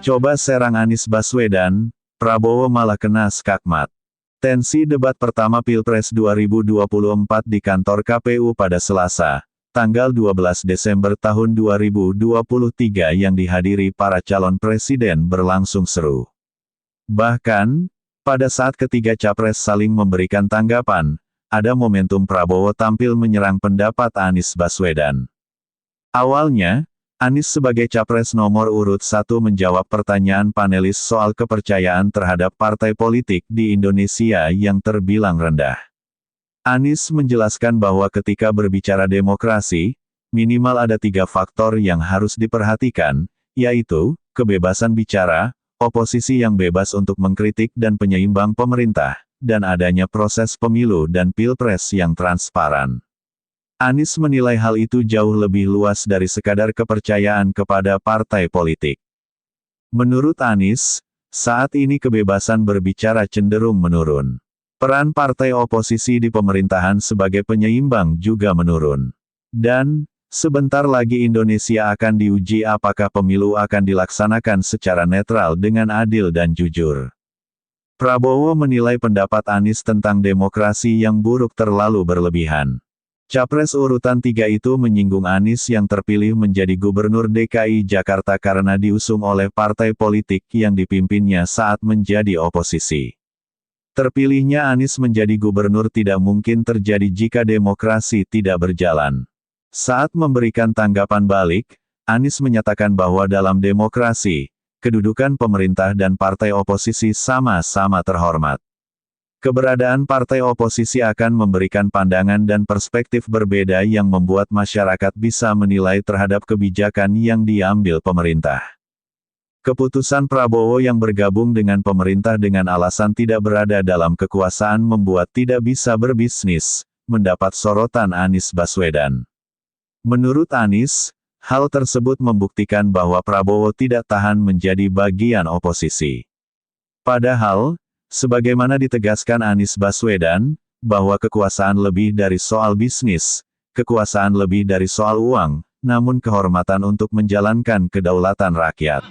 Coba serang Anies Baswedan, Prabowo malah kena skakmat. Tensi debat pertama Pilpres 2024 di kantor KPU pada Selasa, tanggal 12 Desember tahun 2023 yang dihadiri para calon presiden berlangsung seru. Bahkan, pada saat ketiga capres saling memberikan tanggapan, ada momentum Prabowo tampil menyerang pendapat Anies Baswedan. Awalnya, Anies sebagai capres nomor urut 1 menjawab pertanyaan panelis soal kepercayaan terhadap partai politik di Indonesia yang terbilang rendah. Anies menjelaskan bahwa ketika berbicara demokrasi, minimal ada 3 faktor yang harus diperhatikan, yaitu, kebebasan bicara, oposisi yang bebas untuk mengkritik dan penyeimbang pemerintah, dan adanya proses pemilu dan pilpres yang transparan. Anies menilai hal itu jauh lebih luas dari sekadar kepercayaan kepada partai politik. Menurut Anies, saat ini kebebasan berbicara cenderung menurun. Peran partai oposisi di pemerintahan sebagai penyeimbang juga menurun. Dan, sebentar lagi Indonesia akan diuji apakah pemilu akan dilaksanakan secara netral dengan adil dan jujur. Prabowo menilai pendapat Anies tentang demokrasi yang buruk terlalu berlebihan. Capres urutan 3 itu menyinggung Anies yang terpilih menjadi Gubernur DKI Jakarta karena diusung oleh partai politik yang dipimpinnya saat menjadi oposisi. Terpilihnya Anies menjadi gubernur tidak mungkin terjadi jika demokrasi tidak berjalan. Saat memberikan tanggapan balik, Anies menyatakan bahwa dalam demokrasi, kedudukan pemerintah dan partai oposisi sama-sama terhormat. Keberadaan partai oposisi akan memberikan pandangan dan perspektif berbeda yang membuat masyarakat bisa menilai terhadap kebijakan yang diambil pemerintah. Keputusan Prabowo yang bergabung dengan pemerintah dengan alasan tidak berada dalam kekuasaan membuat tidak bisa berbisnis, mendapat sorotan Anies Baswedan. Menurut Anies, hal tersebut membuktikan bahwa Prabowo tidak tahan menjadi bagian oposisi. Padahal, sebagaimana ditegaskan Anies Baswedan, bahwa kekuasaan lebih dari soal bisnis, kekuasaan lebih dari soal uang, namun kehormatan untuk menjalankan kedaulatan rakyat.